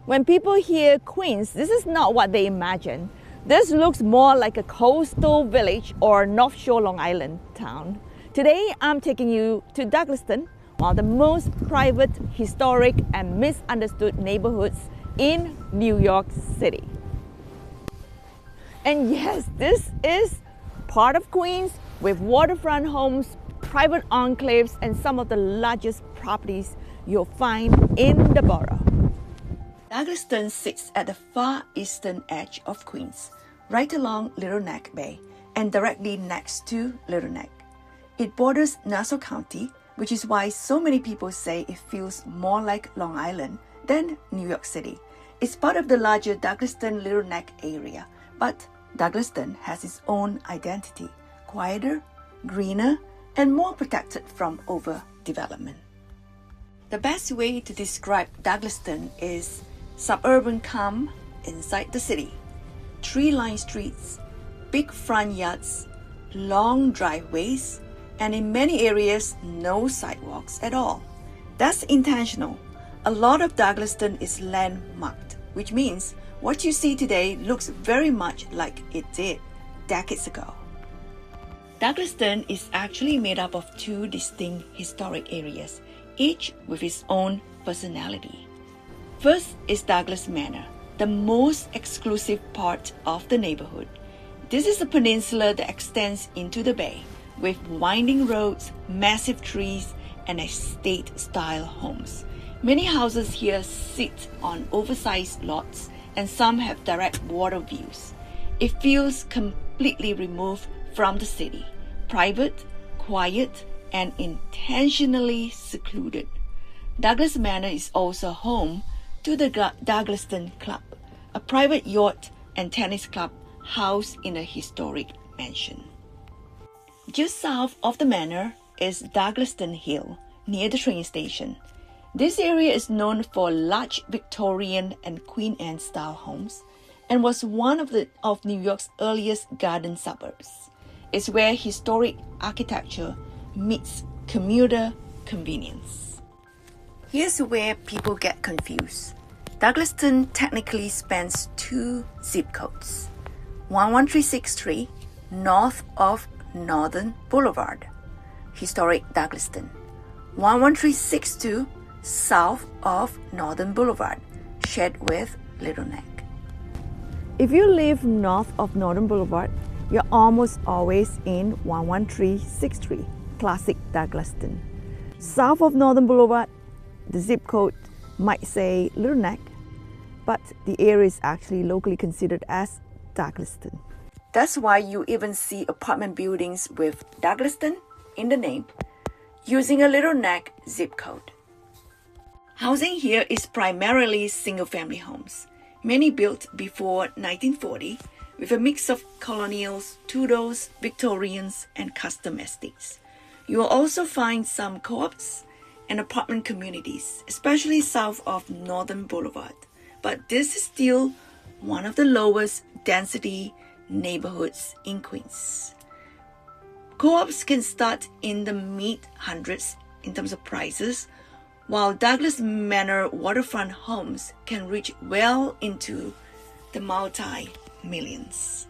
When people hear Queens, this is not what they imagine. This looks more like a coastal village or North Shore Long Island town. Today, I'm taking you to Douglaston, one of the most private, historic, and misunderstood neighborhoods in New York City. And yes, this is part of Queens with waterfront homes, private enclaves, and some of the largest properties you'll find in the borough. Douglaston sits at the far eastern edge of Queens, right along Little Neck Bay and directly next to Little Neck. It borders Nassau County, which is why so many people say it feels more like Long Island than New York City. It's part of the larger Douglaston Little Neck area, but Douglaston has its own identity, quieter, greener, and more protected from overdevelopment. The best way to describe Douglaston is suburban calm inside the city. Tree-lined streets, big front yards, long driveways, and in many areas, no sidewalks at all. That's intentional. A lot of Douglaston is landmarked, which means what you see today looks very much like it did decades ago. Douglaston is actually made up of two distinct historic areas, each with its own personality. First is Douglas Manor, the most exclusive part of the neighborhood. This is a peninsula that extends into the bay, with winding roads, massive trees, and estate-style homes. Many houses here sit on oversized lots, and some have direct water views. It feels completely removed from the city, private, quiet, and intentionally secluded. Douglas Manor is also home to the Douglaston Club, a private yacht and tennis club housed in a historic mansion. Just south of the manor is Douglaston Hill, near the train station. This area is known for large Victorian and Queen Anne style homes and was one of New York's earliest garden suburbs. It's where historic architecture meets commuter convenience. Here's where people get confused. Douglaston technically spans two zip codes, 11363 north of Northern Boulevard, historic Douglaston, 11362 south of Northern Boulevard, shared with Little Neck. If you live north of Northern Boulevard, you're almost always in 11363, classic Douglaston. South of Northern Boulevard, the zip code might say Little Neck, but the area is actually locally considered as Douglaston. That's why you even see apartment buildings with Douglaston in the name, using a Little Neck zip code. Housing here is primarily single-family homes, many built before 1940, with a mix of colonials, Tudors, Victorians, and custom estates. You will also find some co-ops and apartment communities, especially south of Northern Boulevard. But this is still one of the lowest density neighborhoods in Queens. Co-ops can start in the mid-hundreds in terms of prices, while Douglas Manor waterfront homes can reach well into the multi-millions.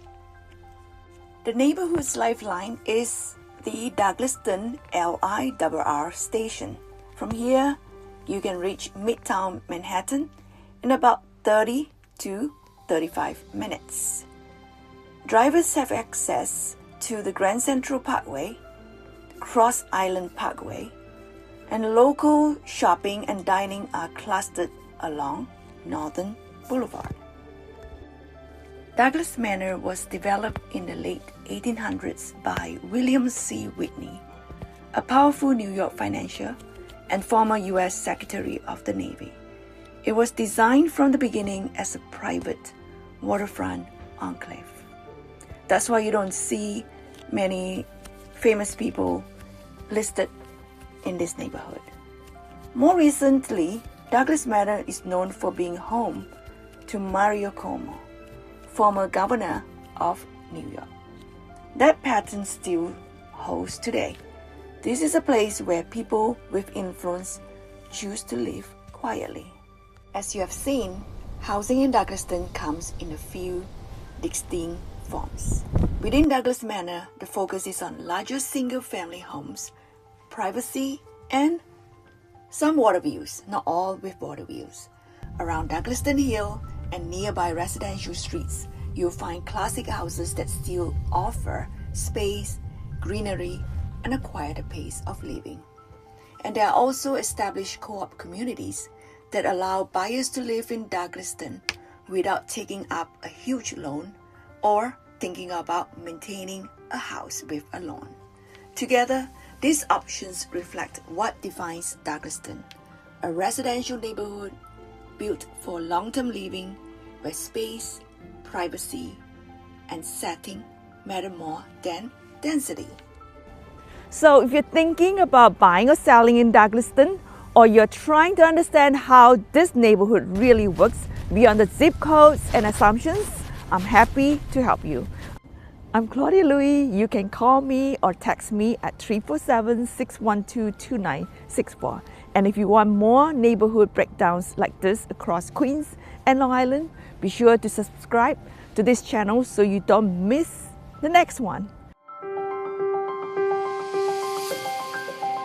The neighborhood's lifeline is the Douglaston LIRR station. From here, you can reach Midtown Manhattan in about 30 to 35 minutes. Drivers have access to the Grand Central Parkway, Cross Island Parkway, and local shopping and dining are clustered along Northern Boulevard. Douglas Manor was developed in the late 1800s by William C. Whitney, a powerful New York financier and former U.S. Secretary of the Navy. It was designed from the beginning as a private waterfront enclave. That's why you don't see many famous people listed in this neighborhood. More recently, Douglas Manor is known for being home to Mario Cuomo, former governor of New York. That pattern still holds today. This is a place where people with influence choose to live quietly. As you have seen, Housing in Douglaston comes in a few distinct forms. Within Douglas Manor, the focus is on larger single-family homes, privacy, and some water views, not all with water views. Around Douglaston Hill and nearby residential streets, you'll find classic houses that still offer space, greenery, and a quieter pace of living. And there are also established co-op communities that allow buyers to live in Douglaston without taking up a huge loan or thinking about maintaining a house with a lawn. Together, these options reflect what defines Douglaston, a residential neighborhood built for long-term living where space, privacy, and setting matter more than density. So if you're thinking about buying or selling in Douglaston, or you're trying to understand how this neighborhood really works beyond the zip codes and assumptions, I'm happy to help you. I'm Claudia Louis. You can call me or text me at 347-612-2964. And if you want more neighborhood breakdowns like this across Queens and Long Island, be sure to subscribe to this channel so you don't miss the next one.